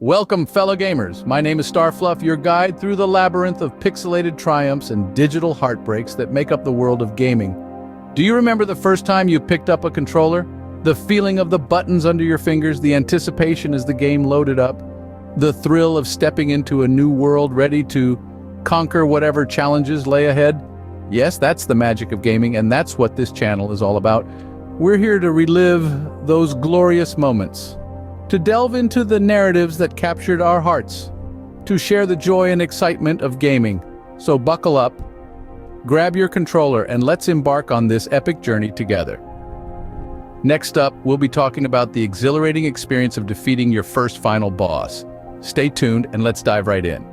Welcome, fellow gamers. My name is Starfluff, your guide through the labyrinth of pixelated triumphs and digital heartbreaks that make up the world of gaming. Do you remember the first time you picked up a controller? The feeling of the buttons under your fingers, the anticipation as the game loaded up, the thrill of stepping into a new world ready to conquer whatever challenges lay ahead? Yes, that's the magic of gaming, and that's what this channel is all about. We're here to relive those glorious moments, to delve into the narratives that captured our hearts, to share the joy and excitement of gaming. So buckle up, grab your controller, and let's embark on this epic journey together. Next up, we'll be talking about the exhilarating experience of defeating your first final boss. Stay tuned and let's dive right in.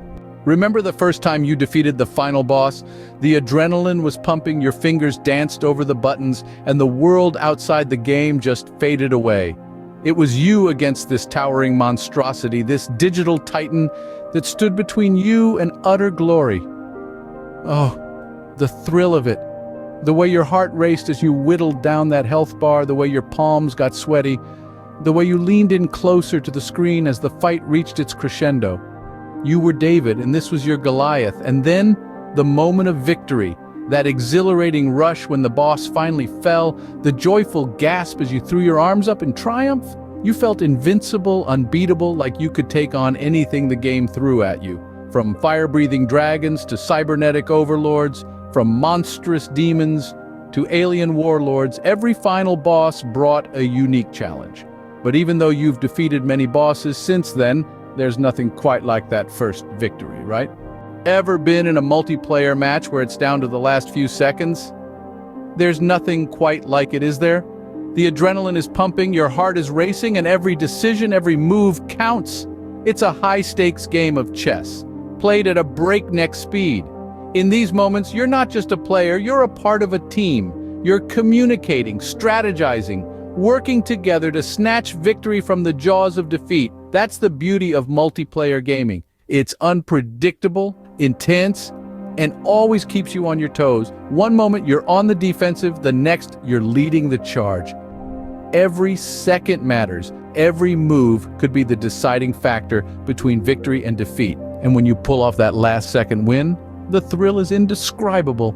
Remember the first time you defeated the final boss? The adrenaline was pumping, your fingers danced over the buttons, and the world outside the game just faded away. It was you against this towering monstrosity, this digital titan that stood between you and utter glory. Oh, the thrill of it. The way your heart raced as you whittled down that health bar, the way your palms got sweaty, the way you leaned in closer to the screen as the fight reached its crescendo. You were David, and this was your Goliath. And then, the moment of victory, that exhilarating rush when the boss finally fell, the joyful gasp as you threw your arms up in triumph. You felt invincible, unbeatable, like you could take on anything the game threw at you. From fire-breathing dragons to cybernetic overlords, from monstrous demons to alien warlords, every final boss brought a unique challenge. But even though you've defeated many bosses since then, there's nothing quite like that first victory, right? Ever been in a multiplayer match where it's down to the last few seconds? There's nothing quite like it, is there? The adrenaline is pumping, your heart is racing, and every decision, every move counts. It's a high-stakes game of chess, played at a breakneck speed. In these moments, you're not just a player, you're a part of a team. You're communicating, strategizing, working together to snatch victory from the jaws of defeat. That's the beauty of multiplayer gaming. It's unpredictable, intense, and always keeps you on your toes. One moment you're on the defensive, the next you're leading the charge. Every second matters. Every move could be the deciding factor between victory and defeat. And when you pull off that last-second win, the thrill is indescribable.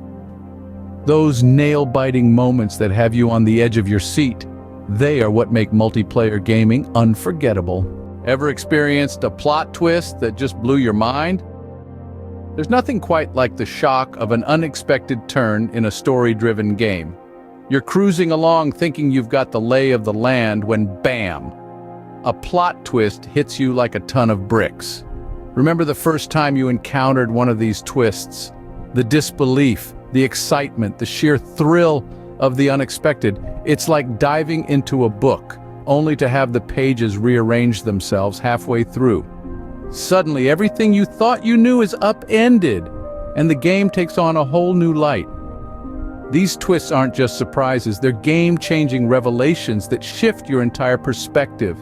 Those nail-biting moments that have you on the edge of your seat, they are what make multiplayer gaming unforgettable. Ever experienced a plot twist that just blew your mind? There's nothing quite like the shock of an unexpected turn in a story-driven game. You're cruising along thinking you've got the lay of the land when bam! A plot twist hits you like a ton of bricks. Remember the first time you encountered one of these twists? The disbelief, the excitement, the sheer thrill of the unexpected. It's like diving into a book, only to have the pages rearrange themselves halfway through. Suddenly, everything you thought you knew is upended, and the game takes on a whole new light. These twists aren't just surprises, they're game-changing revelations that shift your entire perspective.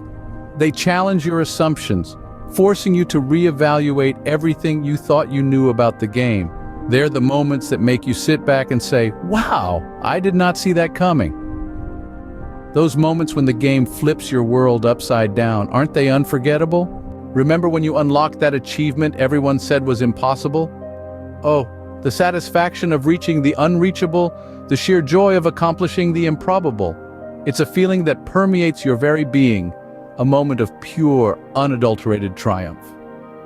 They challenge your assumptions, forcing you to reevaluate everything you thought you knew about the game. They're the moments that make you sit back and say, "Wow, I did not see that coming." Those moments when the game flips your world upside down, aren't they unforgettable? Remember when you unlocked that achievement everyone said was impossible? Oh, the satisfaction of reaching the unreachable, the sheer joy of accomplishing the improbable. It's a feeling that permeates your very being, a moment of pure, unadulterated triumph.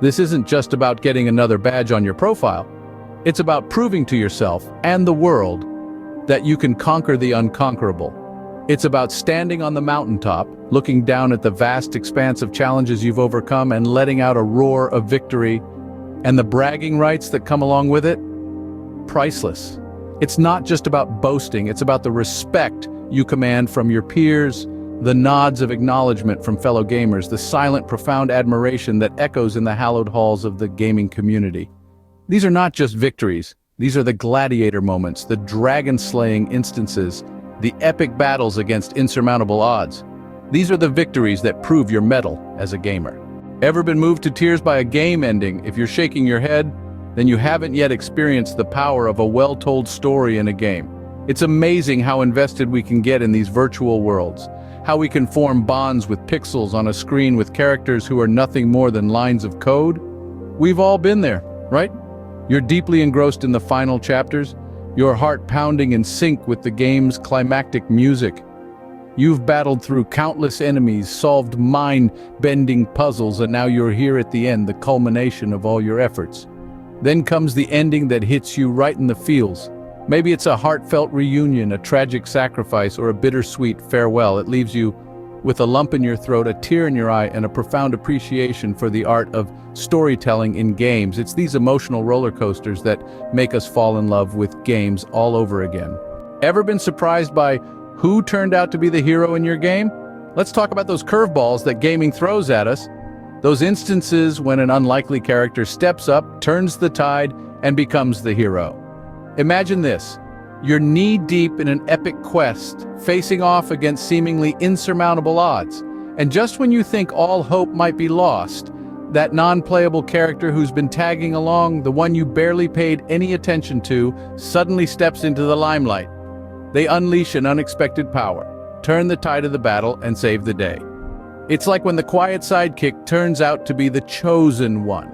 This isn't just about getting another badge on your profile. It's about proving to yourself and the world that you can conquer the unconquerable. It's about standing on the mountaintop, looking down at the vast expanse of challenges you've overcome and letting out a roar of victory, and the bragging rights that come along with it. Priceless. It's not just about boasting, it's about the respect you command from your peers, the nods of acknowledgement from fellow gamers, the silent, profound admiration that echoes in the hallowed halls of the gaming community. These are not just victories, these are the gladiator moments, the dragon-slaying instances, the epic battles against insurmountable odds. These are the victories that prove your mettle as a gamer. Ever been moved to tears by a game ending? If you're shaking your head, then you haven't yet experienced the power of a well-told story in a game. It's amazing how invested we can get in these virtual worlds. how we can form bonds with pixels on a screen with characters who are nothing more than lines of code. We've all been there, right? You're deeply engrossed in the final chapters, your heart pounding in sync with the game's climactic music. You've battled through countless enemies, solved mind-bending puzzles, and now you're here at the end, the culmination of all your efforts. Then comes the ending that hits you right in the feels. Maybe it's a heartfelt reunion, a tragic sacrifice, or a bittersweet farewell. It leaves you with a lump in your throat, a tear in your eye, and a profound appreciation for the art of storytelling in games. It's these emotional roller coasters that make us fall in love with games all over again. Ever been surprised by who turned out to be the hero in your game? Let's talk about those curveballs that gaming throws at us. Those instances when an unlikely character steps up, turns the tide, and becomes the hero. Imagine this. You're knee-deep in an epic quest, facing off against seemingly insurmountable odds. And just when you think all hope might be lost, that non-playable character who's been tagging along, the one you barely paid any attention to, suddenly steps into the limelight. They unleash an unexpected power, turn the tide of the battle, and save the day. It's like when the quiet sidekick turns out to be the chosen one,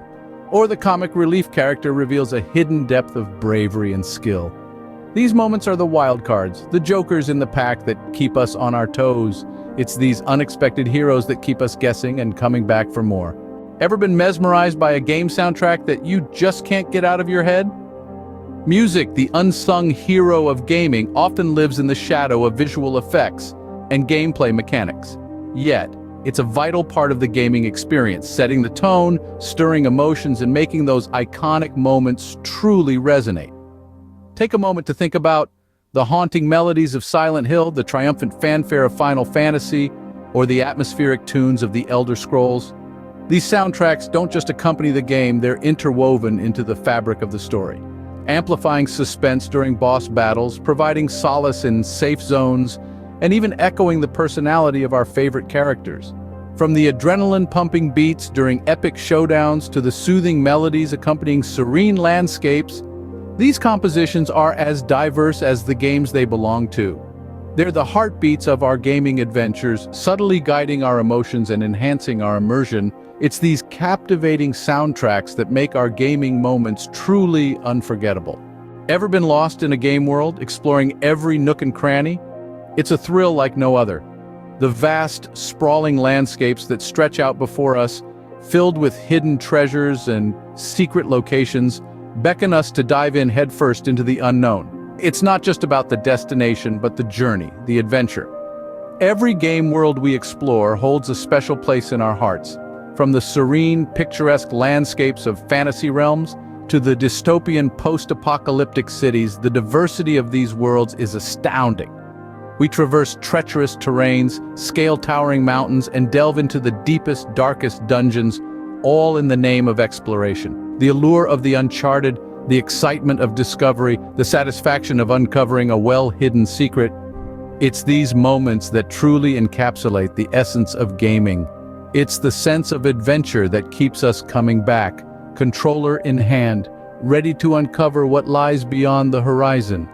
or the comic relief character reveals a hidden depth of bravery and skill. These moments are the wild cards, the jokers in the pack that keep us on our toes. It's these unexpected heroes that keep us guessing and coming back for more. Ever been mesmerized by a game soundtrack that you just can't get out of your head? Music, the unsung hero of gaming, often lives in the shadow of visual effects and gameplay mechanics. Yet, it's a vital part of the gaming experience, setting the tone, stirring emotions, and making those iconic moments truly resonate. Take a moment to think about the haunting melodies of Silent Hill, the triumphant fanfare of Final Fantasy, or the atmospheric tunes of the Elder Scrolls. These soundtracks don't just accompany the game, they're interwoven into the fabric of the story, amplifying suspense during boss battles, providing solace in safe zones, and even echoing the personality of our favorite characters. From the adrenaline-pumping beats during epic showdowns to the soothing melodies accompanying serene landscapes, these compositions are as diverse as the games they belong to. They're the heartbeats of our gaming adventures, subtly guiding our emotions and enhancing our immersion. It's these captivating soundtracks that make our gaming moments truly unforgettable. Ever been lost in a game world, exploring every nook and cranny? It's a thrill like no other. The vast, sprawling landscapes that stretch out before us, filled with hidden treasures and secret locations, beckon us to dive in headfirst into the unknown. It's not just about the destination, but the journey, the adventure. Every game world we explore holds a special place in our hearts. From the serene, picturesque landscapes of fantasy realms to the dystopian post-apocalyptic cities, the diversity of these worlds is astounding. We traverse treacherous terrains, scale towering mountains, and delve into the deepest, darkest dungeons, all in the name of exploration. The allure of the uncharted, the excitement of discovery, the satisfaction of uncovering a well-hidden secret. It's these moments that truly encapsulate the essence of gaming. It's the sense of adventure that keeps us coming back, controller in hand, ready to uncover what lies beyond the horizon.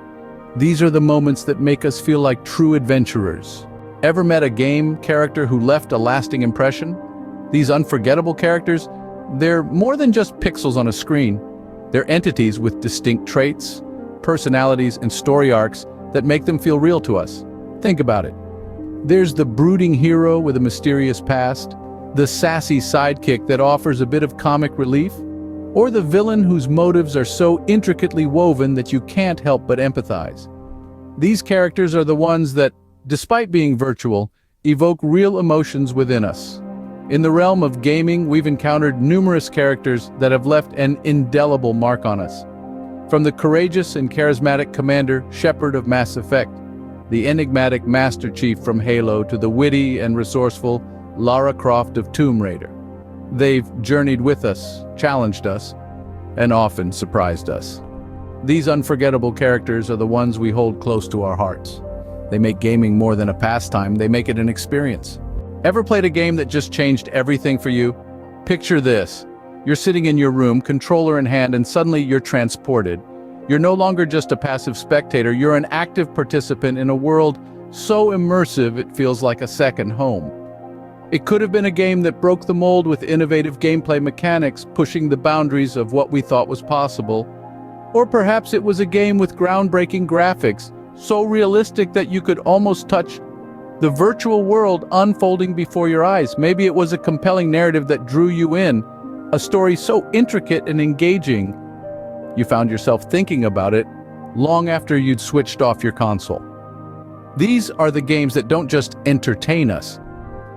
These are the moments that make us feel like true adventurers. Ever met a game character who left a lasting impression? These unforgettable characters, they're more than just pixels on a screen. They're entities with distinct traits, personalities, and story arcs that make them feel real to us. Think about it. There's the brooding hero with a mysterious past, the sassy sidekick that offers a bit of comic relief, or the villain whose motives are so intricately woven that you can't help but empathize. These characters are the ones that, despite being virtual, evoke real emotions within us. In the realm of gaming, we've encountered numerous characters that have left an indelible mark on us. From the courageous and charismatic Commander Shepard of Mass Effect, the enigmatic Master Chief from Halo, to the witty and resourceful Lara Croft of Tomb Raider. They've journeyed with us, challenged us, and often surprised us. These unforgettable characters are the ones we hold close to our hearts. They make gaming more than a pastime, they make it an experience. Ever played a game that just changed everything for you? Picture this. You're sitting in your room, controller in hand, and suddenly you're transported. You're no longer just a passive spectator, you're an active participant in a world so immersive it feels like a second home. It could have been a game that broke the mold with innovative gameplay mechanics, pushing the boundaries of what we thought was possible. Or perhaps it was a game with groundbreaking graphics, so realistic that you could almost touch the virtual world unfolding before your eyes. Maybe it was a compelling narrative that drew you in, a story so intricate and engaging, you found yourself thinking about it long after you'd switched off your console. These are the games that don't just entertain us,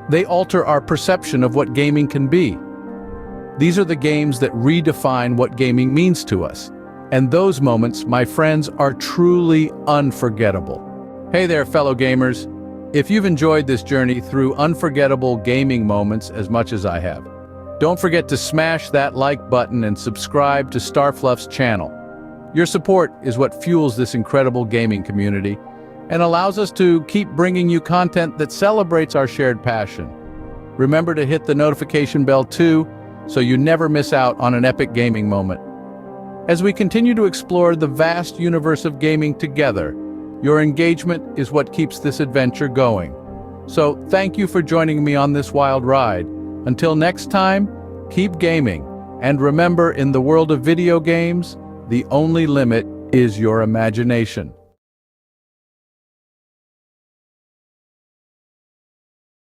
they alter our perception of what gaming can be. These are the games that redefine what gaming means to us. And those moments, my friends, are truly unforgettable. Hey there, fellow gamers. If you've enjoyed this journey through unforgettable gaming moments as much as I have, don't forget to smash that like button and subscribe to Starfluff's channel. Your support is what fuels this incredible gaming community and allows us to keep bringing you content that celebrates our shared passion. Remember to hit the notification bell too, so you never miss out on an epic gaming moment. As we continue to explore the vast universe of gaming together, your engagement is what keeps this adventure going. So thank you for joining me on this wild ride. Until next time, keep gaming, and remember, in the world of video games, the only limit is your imagination.